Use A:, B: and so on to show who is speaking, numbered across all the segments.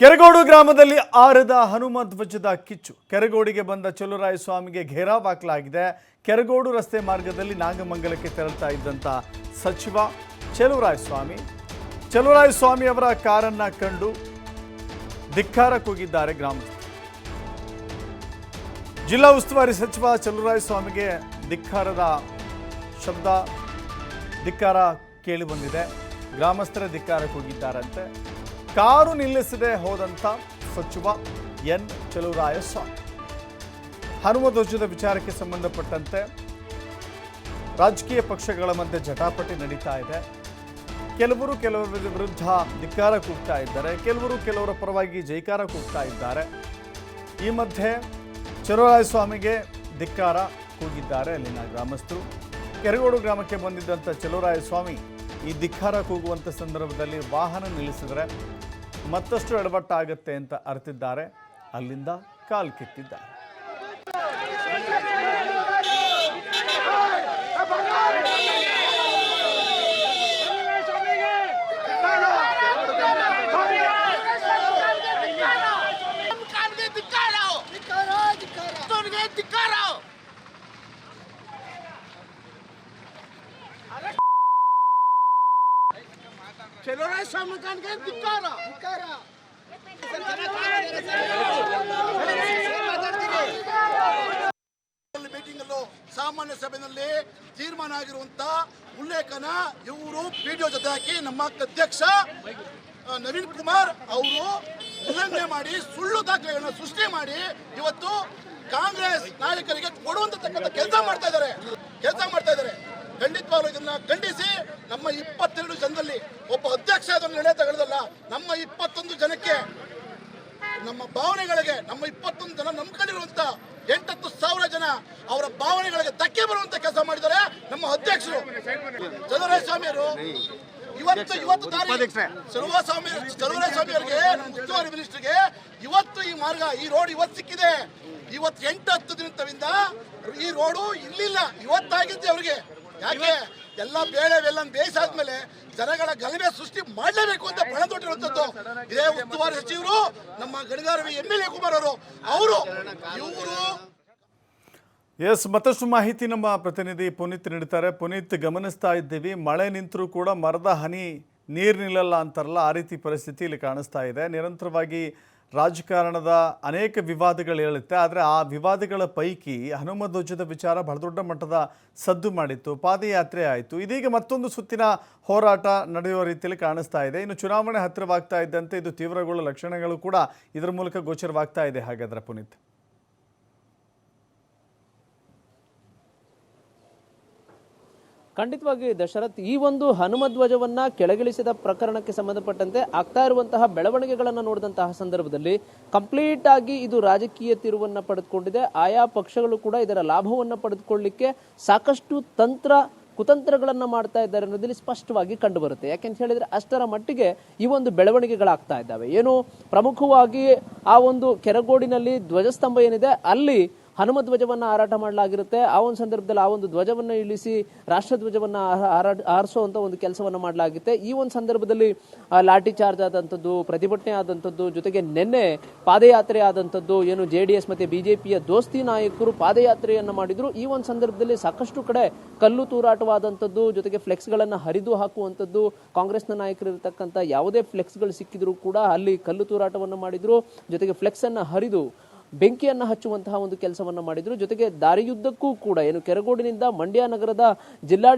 A: ಕೆರಗೋಡು ಗ್ರಾಮದಲ್ಲಿ ಆರದ ಹನುಮ ಧ್ವಜದ ಕಿಚ್ಚು. ಕೆರಗೋಡಿಗೆ ಬಂದ ಚಲುವರಾಯ ಸ್ವಾಮಿಗೆ ಘೇರಾವ್ ಹಾಕಲಾಗಿದೆ. ಕೆರಗೋಡು ರಸ್ತೆ ಮಾರ್ಗದಲ್ಲಿ ನಾಗಮಂಗಲಕ್ಕೆ ತೆರಳುತ್ತಾ ಇದ್ದಂತ ಸಚಿವ ಚಲುವರಾಯ ಸ್ವಾಮಿ ಅವರ ಕಾರನ್ನ ಕಂಡು ಧಿಕ್ಕಾರ ಕೂಗಿದ್ದಾರೆ ಗ್ರಾಮಸ್ಥರು. ಜಿಲ್ಲಾ ಉಸ್ತುವಾರಿ ಸಚಿವ ಚಲುವರಾಯ ಸ್ವಾಮಿಗೆ ಧಿಕ್ಕಾರ ಕೇಳಿ ಬಂದಿದೆ. ಗ್ರಾಮಸ್ಥರ ಧಿಕ್ಕಾರ ಕೂಗಿದ್ದಾರಂತೆ. ಕಾರು ನಿಲ್ಲಿಸದೆ ಹೋದಂತ ಸಚಿವ ಎನ್ ಚಲುವರಾಯ ಸ್ವಾಮಿ ಹನುಮ ಧ್ವಜದ ವಿಚಾರಕ್ಕೆ ಸಂಬಂಧಪಟ್ಟಂತೆ ರಾಜಕೀಯ ಪಕ್ಷಗಳ ಮಧ್ಯೆ ಜಟಾಪಟಿ ನಡೀತಾ ಇದೆ. ಕೆಲವರ ವಿರುದ್ಧ ಧಿಕ್ಕಾರ ಕೂಗ್ತಾ ಇದ್ದಾರೆ, ಕೆಲವರ ಪರವಾಗಿ ಜೈಕಾರ ಕೂಗ್ತಾ ಇದ್ದಾರೆ. ಈ ಮಧ್ಯೆ ಚಲುವರಾಯ ಸ್ವಾಮಿಗೆ ಧಿಕ್ಕಾರ ಕೂಗಿದ್ದಾರೆ ಅಲ್ಲಿನ ಗ್ರಾಮಸ್ಥರು. ಕೆರಗೋಡು ಗ್ರಾಮಕ್ಕೆ ಬಂದಿದ್ದಂಥ ಚಲುವರಾಯ ಸ್ವಾಮಿ ಈ ಧಿಕ್ಕಾರ ಕೂಗುವಂಥ ಸಂದರ್ಭದಲ್ಲಿ ವಾಹನ ನಿಲ್ಲಿಸಿದರೆ ಮತ್ತಷ್ಟು ಎಡವಟ್ಟಾಗತ್ತೆ ಅಂತ ಅರ್ತಿದ್ದಾರೆ. ಅಲ್ಲಿಂದ ಕಾಲು ಕಿತ್ತಿದ್ದಾರೆ.
B: ಚಲುವರಾಯ ಸ್ವಾಮಿ ಕಾಣ್ಗೆ ಧಿಕ್ಕಾರ. ಮೀಟಿಂಗ್ ಅಲ್ಲೂ ಸಾಮಾನ್ಯ ಸಭೆಯಲ್ಲಿ ತೀರ್ಮಾನ ಆಗಿರುವಂತ ಉಲ್ಲೇಖನ ಇವರು ವಿಡಿಯೋ ಜೊತೆ ಹಾಕಿ ನಮ್ಮ ಅಧ್ಯಕ್ಷ ನವೀನ್ ಕುಮಾರ್ ಅವರು ಉಲ್ಲಂಘನೆ ಮಾಡಿ ಸುಳ್ಳು ದಾಖಲೆಗಳನ್ನು ಸೃಷ್ಟಿ ಮಾಡಿ ಇವತ್ತು ಕಾಂಗ್ರೆಸ್ ನಾಯಕರಿಗೆ ಕೊಡುವಂತಕ್ಕಂಥ ಕೆಲಸ ಮಾಡ್ತಾ ಇದ್ದಾರೆ. ಖಂಡಿತವಾಗ್ಲೂ ಇದನ್ನ ಖಂಡಿಸಿ ನಮ್ಮ 22 ಜನದಲ್ಲಿ ಒಬ್ಬ ಅಧ್ಯಕ್ಷ ಅದನ್ನು ನಿರ್ಣಯ ತಗೊಳ್ಳೋದಲ್ಲ. ನಮ್ಮ 21 ಜನಕ್ಕೆ ನಮ್ಮ ಭಾವನೆಗಳಿಗೆ ನಮ್ಮ 21 ಜನ ನಂಬ್ಕೊಂಡಿರುವಂತ 8,000 ಜನ ಅವರ ಭಾವನೆಗಳಿಗೆ ಧಕ್ಕೆ ಬರುವಂತ ಕೆಲಸ ಮಾಡಿದ್ದಾರೆ ನಮ್ಮ ಅಧ್ಯಕ್ಷರು ಚಲುವರಾಯ ಸ್ವಾಮಿಯವರು. ಇವತ್ತು ಚಲುವರಾಯ ಸ್ವಾಮಿ ಅವರಿಗೆ ನಮ್ಮ ಉಸ್ತುವಾರಿ ಮಿನಿಸ್ಟರ್ಗೆ ಇವತ್ತು ಈ ಮಾರ್ಗ ಈ ರೋಡ್ ಇವತ್ತು ಸಿಕ್ಕಿದೆ. ಇವತ್ತು 8-10 ದಿನದಿಂದ ಈ ರೋಡು ಇರ್ಲಿಲ್ಲ, ಇವತ್ತಾಗಿದ್ದೆ ಅವ್ರಿಗೆ. ಯಾಕೆ ಎಲ್ಲ ಬೇಳೆವೆಲ್ಲ ಬೇಯಿಸಾದ್ಮೇಲೆ ಜನಗಳ ಗಲಭೆ ಸೃಷ್ಟಿ ಮಾಡಲೇಬೇಕು ಅಂತ ಪಣ ತೊಟ್ಟಿರುವಂತದ್ದು ಇದೇ ಉಸ್ತುವಾರಿ ಸಚಿವರು ನಮ್ಮ ಗಣಿಗಾರವಿ MLA ಕುಮಾರ್ ಅವರು
A: ಎಸ್. ಮತ್ತಷ್ಟು ಮಾಹಿತಿ ನಮ್ಮ ಪ್ರತಿನಿಧಿ ಪುನೀತ್ ನೀಡ್ತಾರೆ. ಪುನೀತ್, ಗಮನಿಸ್ತಾ ಇದ್ದೀವಿ, ಮಳೆ ನಿಂತರೂ ಕೂಡ ಮರದ ಹನಿ ನೀರು ನಿಲ್ಲಲ್ಲ ಅಂತಾರಲ್ಲ, ಆ ರೀತಿ ಪರಿಸ್ಥಿತಿ ಇಲ್ಲಿ ಕಾಣಿಸ್ತಾ ಇದೆ. ನಿರಂತರವಾಗಿ ರಾಜಕಾರಣದ ಅನೇಕ ವಿವಾದಗಳು ಹೇಳುತ್ತೆ. ಆದರೆ ಆ ವಿವಾದಗಳ ಪೈಕಿ ಹನುಮ ಧ್ವಜದ ವಿಚಾರ ಬಹಳ ದೊಡ್ಡ ಮಟ್ಟದ ಸದ್ದು ಮಾಡಿತ್ತು, ಪಾದಯಾತ್ರೆ ಆಯಿತು. ಇದೀಗ ಮತ್ತೊಂದು ಸುತ್ತಿನ ಹೋರಾಟ ನಡೆಯುವ ರೀತಿಯಲ್ಲಿ ಕಾಣಿಸ್ತಾ ಇದೆ. ಇನ್ನು ಚುನಾವಣೆ ಹತ್ತಿರವಾಗ್ತಾ ಇದ್ದಂತೆ ಇದು ತೀವ್ರಗೊಳ್ಳುವ ಲಕ್ಷಣಗಳು ಕೂಡ ಇದರ ಮೂಲಕ ಗೋಚರವಾಗ್ತಾ ಇದೆ. ಹಾಗಾದ್ರೆ ಪುನೀತ್,
C: ಖಂಡಿತವಾಗಿ ದಶರಥ್, ಈ ಒಂದು ಹನುಮ ಧ್ವಜವನ್ನ ಕೆಳಗಿಳಿಸಿದ ಪ್ರಕರಣಕ್ಕೆ ಸಂಬಂಧಪಟ್ಟಂತೆ ಆಗ್ತಾ ಇರುವಂತಹ ಬೆಳವಣಿಗೆಗಳನ್ನು ನೋಡಿದಂತಹ ಸಂದರ್ಭದಲ್ಲಿ ಕಂಪ್ಲೀಟ್ ಆಗಿ ಇದು ರಾಜಕೀಯ ತಿರುವನ್ನ ಪಡೆದುಕೊಂಡಿದೆ. ಆಯಾ ಪಕ್ಷಗಳು ಕೂಡ ಇದರ ಲಾಭವನ್ನ ಪಡೆದುಕೊಳ್ಳಲಿಕ್ಕೆ ಸಾಕಷ್ಟು ಕುತಂತ್ರಗಳನ್ನ ಮಾಡ್ತಾ ಇದ್ದಾರೆ ಅನ್ನೋದಲ್ಲಿ ಸ್ಪಷ್ಟವಾಗಿ ಕಂಡು ಬರುತ್ತೆ. ಯಾಕೆಂತ ಹೇಳಿದ್ರೆ ಅಷ್ಟರ ಮಟ್ಟಿಗೆ ಈ ಒಂದು ಬೆಳವಣಿಗೆಗಳಾಗ್ತಾ ಇದ್ದಾವೆ. ಏನು ಪ್ರಮುಖವಾಗಿ ಆ ಒಂದು ಕೆರಗೋಡಿನಲ್ಲಿ ಧ್ವಜಸ್ತಂಭ ಏನಿದೆ ಅಲ್ಲಿ ಹನುಮ ಧ್ವಜವನ್ನ ಹಾರಾಟ ಮಾಡಲಾಗಿರುತ್ತೆ. ಆ ಒಂದು ಸಂದರ್ಭದಲ್ಲಿ ಆ ಒಂದು ಧ್ವಜವನ್ನ ಇಳಿಸಿ ರಾಷ್ಟ್ರಧ್ವಜವನ್ನ ಹಾರಿಸುವಂತ ಒಂದು ಕೆಲಸವನ್ನ ಮಾಡಲಾಗುತ್ತೆ. ಈ ಒಂದು ಸಂದರ್ಭದಲ್ಲಿ ಲಾಠಿ ಚಾರ್ಜ್ ಆದಂಥದ್ದು, ಪ್ರತಿಭಟನೆ ಆದಂಥದ್ದು, ಜೊತೆಗೆ ನಿನ್ನೆ ಪಾದಯಾತ್ರೆ ಆದಂಥದ್ದು. ಏನು JDS ಮತ್ತೆ BJPಯ ದೋಸ್ತಿ ನಾಯಕರು ಪಾದಯಾತ್ರೆಯನ್ನ ಮಾಡಿದ್ರು. ಈ ಒಂದು ಸಂದರ್ಭದಲ್ಲಿ ಸಾಕಷ್ಟು ಕಡೆ ಕಲ್ಲು ತೂರಾಟವಾದಂಥದ್ದು, ಜೊತೆಗೆ ಫ್ಲೆಕ್ಸ್ ಗಳನ್ನ ಹರಿದು ಹಾಕುವಂಥದ್ದು. ಕಾಂಗ್ರೆಸ್ನ ನಾಯಕರು ಇರತಕ್ಕಂಥ ಯಾವುದೇ ಫ್ಲೆಕ್ಸ್ ಗಳು ಸಿಕ್ಕಿದ್ರು ಕೂಡ ಅಲ್ಲಿ ಕಲ್ಲು ತೂರಾಟವನ್ನ ಮಾಡಿದ್ರು. ಜೊತೆಗೆ ಫ್ಲೆಕ್ಸ್ ಅನ್ನ ಹರಿದು ಬೆಂಕಿಯನ್ನು ಹಚ್ಚುವಂತಹ ಒಂದು ಕೆಲಸವನ್ನ ಮಾಡಿದ್ರು. ಜೊತೆಗೆ ದಾರಿಯುದ್ದಕ್ಕೂ ಕೂಡ ಏನು ಕೆರಗೋಡಿನಿಂದ ಮಂಡ್ಯ ನಗರದ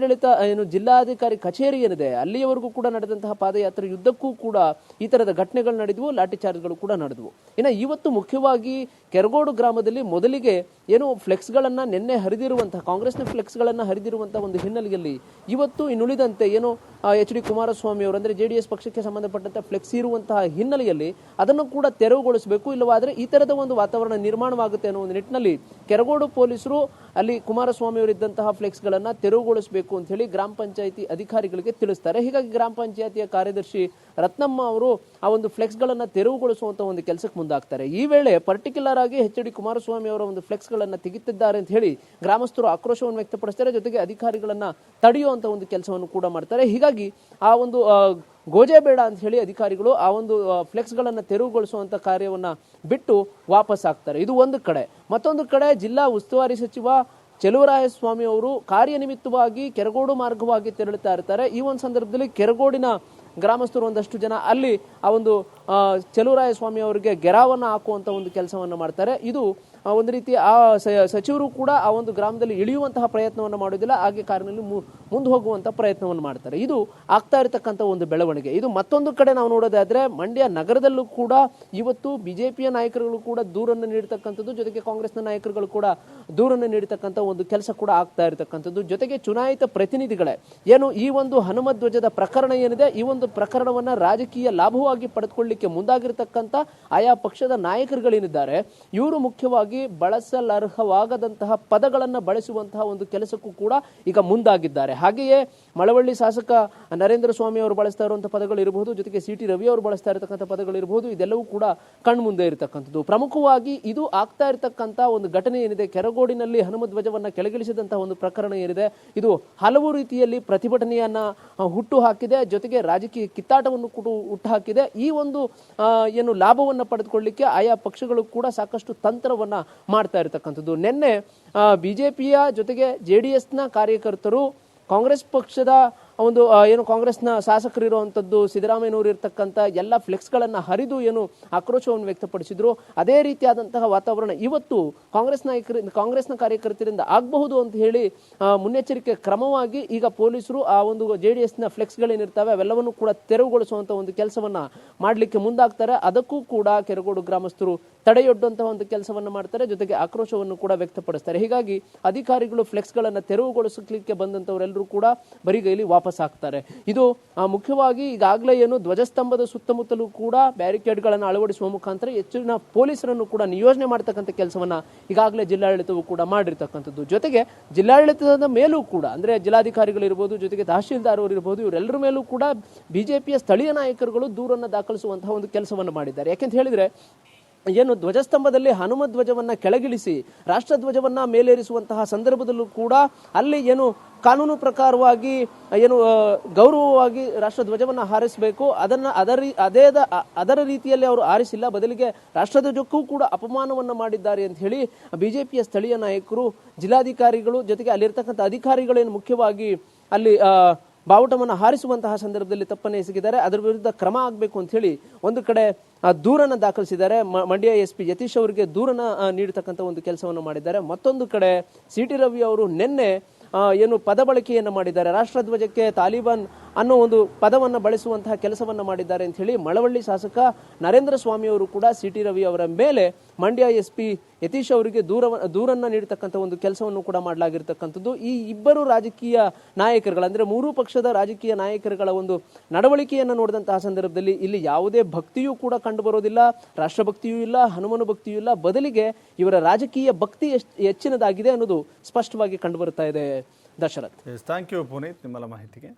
C: ಜಿಲ್ಲಾಧಿಕಾರಿ ಕಚೇರಿ ಏನಿದೆ ಅಲ್ಲಿಯವರೆಗೂ ಕೂಡ ನಡೆದಂತಹ ಪಾದಯಾತ್ರೆ ಯುದ್ಧಕ್ಕೂ ಕೂಡ ಈ ತರದ ಘಟನೆಗಳು ನಡೆದವು, ಲಾಠಿ ಚಾರ್ಜ್ಗಳು ಕೂಡ ನಡೆದವು. ಇನ್ನು ಇವತ್ತು ಮುಖ್ಯವಾಗಿ ಕೆರಗೋಡು ಗ್ರಾಮದಲ್ಲಿ ಮೊದಲಿಗೆ ಏನು ಫ್ಲೆಕ್ಸ್ ಗಳನ್ನ ನಿನ್ನೆ ಹರಿದಿರುವಂತಹ ಕಾಂಗ್ರೆಸ್ನ ಫ್ಲೆಕ್ಸ್ ಗಳನ್ನ ಹರಿದಿರುವಂತಹ ಒಂದು ಹಿನ್ನೆಲೆಯಲ್ಲಿ ಇವತ್ತು ಇನ್ನುಳಿದಂತೆ ಏನು HD ಕುಮಾರಸ್ವಾಮಿ ಅವರು ಅಂದ್ರೆ JDS ಪಕ್ಷಕ್ಕೆ ಸಂಬಂಧಪಟ್ಟಂತ ಫ್ಲೆಕ್ಸ್ ಇರುವಂತಹ ಹಿನ್ನೆಲೆಯಲ್ಲಿ ಅದನ್ನು ಕೂಡ ತೆರವುಗೊಳಿಸಬೇಕು, ಇಲ್ಲವಾದ್ರೆ ಈ ತರದ ಒಂದು ವಾತಾವರಣ ನಿರ್ಮಾಣವಾಗುತ್ತೆ ಅನ್ನೋ ಒಂದು ನಿಟ್ಟಿನಲ್ಲಿ ಕೆರಗೋಡು ಪೊಲೀಸರು ಅಲ್ಲಿ ಕುಮಾರಸ್ವಾಮಿ ಅವರಿದ್ದಂತಹ ಫ್ಲೆಕ್ಸ್ ಗಳನ್ನ ತೆರವುಗೊಳಿಸಬೇಕು ಅಂತ ಹೇಳಿ ಗ್ರಾಮ ಪಂಚಾಯಿತಿ ಅಧಿಕಾರಿಗಳಿಗೆ ತಿಳಿಸ್ತಾರೆ. ಹೀಗಾಗಿ ಗ್ರಾಮ ಪಂಚಾಯಿತಿಯ ಕಾರ್ಯದರ್ಶಿ ರತ್ನಮ್ಮ ಅವರು ಆ ಒಂದು ಫ್ಲೆಕ್ಸ್ ಗಳನ್ನ ತೆರವುಗೊಳಿಸುವಂತ ಒಂದು ಕೆಲಸಕ್ಕೆ ಮುಂದಾಗ್ತಾರೆ. ಈ ವೇಳೆ ಪರ್ಟಿಕ್ಯುಲರ್ ಆಗಿ HD ಕುಮಾರಸ್ವಾಮಿ ಅವರ ಒಂದು ಫ್ಲೆಕ್ಸ್ ಗಳನ್ನ ತೆಗೆಯುತ್ತಿದ್ದಾರೆ ಅಂತ ಹೇಳಿ ಗ್ರಾಮಸ್ಥರು ಆಕ್ರೋಶವನ್ನು ವ್ಯಕ್ತಪಡಿಸ್ತಾರೆ. ಜೊತೆಗೆ ಅಧಿಕಾರಿಗಳನ್ನ ತಡೆಯುವಂತ ಒಂದು ಕೆಲಸವನ್ನು ಕೂಡ ಮಾಡ್ತಾರೆ. ಹೀಗಾಗಿ ಆ ಒಂದು ಗೋಜೆ ಬೇಡ ಅಂತ ಹೇಳಿ ಅಧಿಕಾರಿಗಳು ಆ ಒಂದು ಫ್ಲೆಕ್ಸ್ಗಳನ್ನು ತೆರವುಗೊಳಿಸುವಂತ ಕಾರ್ಯವನ್ನ ಬಿಟ್ಟು ವಾಪಸ್ ಆಗ್ತಾರೆ. ಇದು ಒಂದು ಕಡೆ. ಮತ್ತೊಂದು ಕಡೆ ಜಿಲ್ಲಾ ಉಸ್ತುವಾರಿ ಸಚಿವ ಚೆಲುವರಾಯಸ್ವಾಮಿ ಅವರು ಕಾರ್ಯನಿಮಿತ್ತವಾಗಿ ಕೆರಗೋಡು ಮಾರ್ಗವಾಗಿ ತೆರಳುತ್ತಾ ಇರ್ತಾರೆ. ಈ ಒಂದು ಸಂದರ್ಭದಲ್ಲಿ ಕೆರಗೋಡಿನ ಗ್ರಾಮಸ್ಥರು ಒಂದಷ್ಟು ಜನ ಅಲ್ಲಿ ಆ ಒಂದು ಚೆಲುವರಾಯಸ್ವಾಮಿ ಅವರಿಗೆ ಗೆರಾವನ್ನ ಹಾಕುವಂತ ಒಂದು ಕೆಲಸವನ್ನ ಮಾಡ್ತಾರೆ. ಇದು ಒಂದು ರೀತಿ ಆ ಸಚಿವರು ಕೂಡ ಆ ಒಂದು ಗ್ರಾಮದಲ್ಲಿ ಇಳಿಯುವಂತಹ ಪ್ರಯತ್ನವನ್ನು ಮಾಡೋದಿಲ್ಲ, ಹಾಗೆ ಕಾರಿನಲ್ಲಿ ಮುಂದೆ ಹೋಗುವಂತ ಪ್ರಯತ್ನವನ್ನು ಮಾಡ್ತಾರೆ. ಇದು ಆಗ್ತಾ ಇರತಕ್ಕಂಥ ಒಂದು ಬೆಳವಣಿಗೆ. ಇದು ಮತ್ತೊಂದು ಕಡೆ ನಾವು ನೋಡೋದಾದ್ರೆ ಮಂಡ್ಯ ನಗರದಲ್ಲೂ ಕೂಡ ಇವತ್ತು ಬಿಜೆಪಿಯ ನಾಯಕರುಗಳು ಕೂಡ ದೂರನ್ನು ನೀಡತಕ್ಕಂಥದ್ದು, ಜೊತೆಗೆ ಕಾಂಗ್ರೆಸ್ನ ನಾಯಕರುಗಳು ಕೂಡ ದೂರನ್ನು ನೀಡತಕ್ಕಂಥ ಒಂದು ಕೆಲಸ ಕೂಡ ಆಗ್ತಾ ಇರತಕ್ಕಂಥದ್ದು. ಜೊತೆಗೆ ಚುನಾಯಿತ ಪ್ರತಿನಿಧಿಗಳೇ ಏನು ಈ ಒಂದು ಹನುಮಧ್ವಜದ ಪ್ರಕರಣ ಏನಿದೆ, ಈ ಒಂದು ಪ್ರಕರಣವನ್ನ ರಾಜಕೀಯ ಲಾಭವಾಗಿ ಪಡೆದುಕೊಳ್ಳಿಕ್ಕೆ ಮುಂದಾಗಿರ್ತಕ್ಕಂಥ ಆಯಾ ಪಕ್ಷದ ನಾಯಕರುಗಳೇನಿದ್ದಾರೆ ಇವರು ಮುಖ್ಯವಾಗಿ ಬಳಸಲರ್ಹವಾಗದಂತಹ ಪದಗಳನ್ನು ಬಳಸುವಂತಹ ಒಂದು ಕೆಲಸಕ್ಕೂ ಕೂಡ ಈಗ ಮುಂದಾಗಿದ್ದಾರೆ. ಹಾಗೆಯೇ ಮಳವಳ್ಳಿ ಶಾಸಕ ನರೇಂದ್ರ ಸ್ವಾಮಿ ಅವರು ಬಳಸ್ತಾ ಇರುವಂತಹ ಪದಗಳು ಇರಬಹುದು, ಜೊತೆಗೆ ಸಿಟಿ ರವಿ ಅವರು ಬಳಸ್ತಾ ಇರತಕ್ಕಂಥ ಪದಗಳು ಇರಬಹುದು, ಇದೆಲ್ಲವೂ ಕೂಡ ಕಣ್ಮುಂದೆ ಇರತಕ್ಕಂಥದ್ದು. ಪ್ರಮುಖವಾಗಿ ಇದು ಆಗ್ತಾ ಇರತಕ್ಕಂಥ ಒಂದು ಘಟನೆ ಏನಿದೆ, ಕೆರಗೋಡಿನಲ್ಲಿ ಹನುಮಧ್ವಜವನ್ನ ಕೆಳಗಿಳಿಸಿದಂತಹ ಒಂದು ಪ್ರಕರಣ ಏನಿದೆ, ಇದು ಹಲವು ರೀತಿಯಲ್ಲಿ ಪ್ರತಿಭಟನೆಯನ್ನ ಹುಟ್ಟು ಹಾಕಿದೆ, ಜೊತೆಗೆ ರಾಜಕೀಯ ಕಿತ್ತಾಟವನ್ನು ಕೂಡ ಹುಟ್ಟು ಹಾಕಿದೆ. ಈ ಒಂದು ಏನು ಲಾಭವನ್ನ ಪಡೆದುಕೊಳ್ಳಿಕ್ಕೆ ಆಯಾ ಪಕ್ಷಗಳು ಕೂಡ ಸಾಕಷ್ಟು ತಂತ್ರವನ್ನ ಮಾಡ್ತಾ ಇರತಕ್ಕಂಥದ್ದು. ನಿನ್ನೆ ಬಿಜೆಪಿಯ ಜೊತೆಗೆ JDSನ ಕಾರ್ಯಕರ್ತರು ಕಾಂಗ್ರೆಸ್ ಪಕ್ಷದ ಒಂದು ಏನು ಕಾಂಗ್ರೆಸ್ನ ಶಾಸಕರು ಇರುವಂತದ್ದು ಸಿದ್ದರಾಮಯ್ಯನವರು ಇರತಕ್ಕಂಥ ಎಲ್ಲ ಫ್ಲೆಕ್ಸ್ಗಳನ್ನ ಹರಿದು ಏನು ಆಕ್ರೋಶವನ್ನು ವ್ಯಕ್ತಪಡಿಸಿದ್ರು, ಅದೇ ರೀತಿಯಾದಂತಹ ವಾತಾವರಣ ಇವತ್ತು ಕಾಂಗ್ರೆಸ್ನ ಕಾರ್ಯಕರ್ತರಿಂದ ಆಗಬಹುದು ಅಂತ ಹೇಳಿ ಮುನ್ನೆಚ್ಚರಿಕೆ ಕ್ರಮವಾಗಿ ಈಗ ಪೊಲೀಸರು ಆ ಒಂದು JDSನ ಫ್ಲೆಕ್ಸ್ಗಳೇನಿರ್ತವೆ ಅವೆಲ್ಲವನ್ನು ಕೂಡ ತೆರವುಗೊಳಿಸುವಂತ ಒಂದು ಕೆಲಸವನ್ನ ಮಾಡಲಿಕ್ಕೆ ಮುಂದಾಗ್ತಾರೆ. ಅದಕ್ಕೂ ಕೂಡ ಕೆರಗೋಡು ಗ್ರಾಮಸ್ಥರು ತಡೆಯೊಡ್ಡುವಂತಹ ಒಂದು ಕೆಲಸವನ್ನ ಮಾಡ್ತಾರೆ, ಜೊತೆಗೆ ಆಕ್ರೋಶವನ್ನು ಕೂಡ ವ್ಯಕ್ತಪಡಿಸ್ತಾರೆ. ಹೀಗಾಗಿ ಅಧಿಕಾರಿಗಳು ಫ್ಲೆಕ್ಸ್ಗಳನ್ನ ತೆರವುಗೊಳಿಸಲಿಕ್ಕೆ ಬಂದಂತವರೆಲ್ಲರೂ ಕೂಡ ಬರಿಗೈಲಿ ವಾಪಸ್ ಆಗ್ತಾರೆ. ಇದು ಮುಖ್ಯವಾಗಿ ಈಗಾಗಲೇ ಏನು ಧ್ವಜಸ್ತಂಭದ ಸುತ್ತಮುತ್ತಲೂ ಕೂಡ ಬ್ಯಾರಿಕೇಡ್ಗಳನ್ನು ಅಳವಡಿಸುವ ಮುಖಾಂತರ ಹೆಚ್ಚಿನ ಪೊಲೀಸರನ್ನು ಕೂಡ ನಿಯೋಜನೆ ಮಾಡತಕ್ಕಂಥ ಕೆಲಸವನ್ನ ಈಗಾಗಲೇ ಜಿಲ್ಲಾಡಳಿತವು ಕೂಡ ಮಾಡಿರ್ತಕ್ಕಂಥದ್ದು. ಜೊತೆಗೆ ಜಿಲ್ಲಾಡಳಿತದ ಮೇಲೂ ಕೂಡ ಅಂದ್ರೆ ಜಿಲ್ಲಾಧಿಕಾರಿಗಳಿರ್ಬೋದು, ಜೊತೆಗೆ ತಹಶೀಲ್ದಾರ್ ಅವರು ಇರಬಹುದು, ಇವರೆಲ್ಲರ ಮೇಲೂ ಕೂಡ ಬಿಜೆಪಿಯ ಸ್ಥಳೀಯ ನಾಯಕರುಗಳು ದೂರನ್ನು ದಾಖಲಿಸುವಂತಹ ಒಂದು ಕೆಲಸವನ್ನು ಮಾಡಿದ್ದಾರೆ. ಯಾಕೆಂತ ಹೇಳಿದ್ರೆ ಏನು ಧ್ವಜಸ್ತಂಭದಲ್ಲಿ ಹನುಮಧ್ವಜವನ್ನ ಕೆಳಗಿಳಿಸಿ ರಾಷ್ಟ್ರಧ್ವಜವನ್ನ ಮೇಲೇರಿಸುವಂತಹ ಸಂದರ್ಭದಲ್ಲೂ ಕೂಡ ಅಲ್ಲಿ ಏನು ಕಾನೂನು ಪ್ರಕಾರವಾಗಿ ಏನು ಗೌರವವಾಗಿ ರಾಷ್ಟ್ರಧ್ವಜವನ್ನ ಹಾರಿಸಬೇಕು, ಅದರ ರೀತಿಯಲ್ಲಿ ಅವರು ಹಾರಿಸಿಲ್ಲ, ಬದಲಿಗೆ ರಾಷ್ಟ್ರಧ್ವಜಕ್ಕೂ ಕೂಡ ಅಪಮಾನವನ್ನ ಮಾಡಿದ್ದಾರೆ ಅಂತ ಹೇಳಿ ಬಿಜೆಪಿಯ ಸ್ಥಳೀಯ ನಾಯಕರು, ಜಿಲ್ಲಾಧಿಕಾರಿಗಳು, ಜೊತೆಗೆ ಅಲ್ಲಿರ್ತಕ್ಕಂಥ ಅಧಿಕಾರಿಗಳೇನು ಮುಖ್ಯವಾಗಿ ಅಲ್ಲಿ ಬಾವುಟವನ್ನು ಹಾರಿಸುವಂತಹ ಸಂದರ್ಭದಲ್ಲಿ ತಪ್ಪನ್ನು ಎಸಗಿದ್ದಾರೆ. ಅದರ ವಿರುದ್ಧ ಕ್ರಮ ಆಗಬೇಕು ಅಂತ ಹೇಳಿ ಒಂದು ಕಡೆ ದೂರನ್ನ ದಾಖಲಿಸಿದ್ದಾರೆ. ಮಂಡ್ಯ SP ಯತೀಶ್ ಅವರಿಗೆ ದೂರನ್ನ ನೀಡತಕ್ಕಂಥ ಒಂದು ಕೆಲಸವನ್ನು ಮಾಡಿದ್ದಾರೆ. ಮತ್ತೊಂದು ಕಡೆ ಸಿಟಿ ರವಿ ಅವರು ನಿನ್ನೆ ಏನು ಪದ ಬಳಕೆಯನ್ನು ಮಾಡಿದ್ದಾರೆ, ರಾಷ್ಟ್ರಧ್ವಜಕ್ಕೆ ತಾಲಿಬಾನ್ ಅನ್ನೋ ಒಂದು ಪದವನ್ನು ಬಳಸುವಂತಹ ಕೆಲಸವನ್ನ ಮಾಡಿದ್ದಾರೆ ಅಂತ ಹೇಳಿ ಮಳವಳ್ಳಿ ಶಾಸಕ ನರೇಂದ್ರ ಸ್ವಾಮಿ ಅವರು ಕೂಡ ಸಿಟಿ ರವಿ ಅವರ ಮೇಲೆ ಮಂಡ್ಯ SP ಯತೀಶ್ ಅವರಿಗೆ ದೂರನ್ನ ನೀಡತಕ್ಕಂಥ ಒಂದು ಕೆಲಸವನ್ನು ಕೂಡ ಮಾಡಲಾಗಿರ್ತಕ್ಕಂಥದ್ದು. ಈ ಇಬ್ಬರು ರಾಜಕೀಯ ನಾಯಕರುಗಳ ಅಂದ್ರೆ ಮೂರೂ ಪಕ್ಷದ ರಾಜಕೀಯ ನಾಯಕರುಗಳ ಒಂದು ನಡವಳಿಕೆಯನ್ನು ನೋಡಿದಂತಹ ಸಂದರ್ಭದಲ್ಲಿ ಇಲ್ಲಿ ಯಾವುದೇ ಭಕ್ತಿಯೂ ಕೂಡ ಕಂಡು ಬರೋದಿಲ್ಲ, ರಾಷ್ಟ್ರಭಕ್ತಿಯೂ ಇಲ್ಲ, ಹನುಮನ ಭಕ್ತಿಯೂ ಇಲ್ಲ, ಬದಲಿಗೆ ಇವರ ರಾಜಕೀಯ ಭಕ್ತಿ ಹೆಚ್ಚಿನದಾಗಿದೆ ಅನ್ನೋದು ಸ್ಪಷ್ಟವಾಗಿ ಕಂಡು ಬರ್ತಾ ಇದೆ. ದಶರಥ್,
A: ಥ್ಯಾಂಕ್ ಯು ಪುನೀತ್ ನಿಮ್ಮೆಲ್ಲ ಮಾಹಿತಿಗೆ.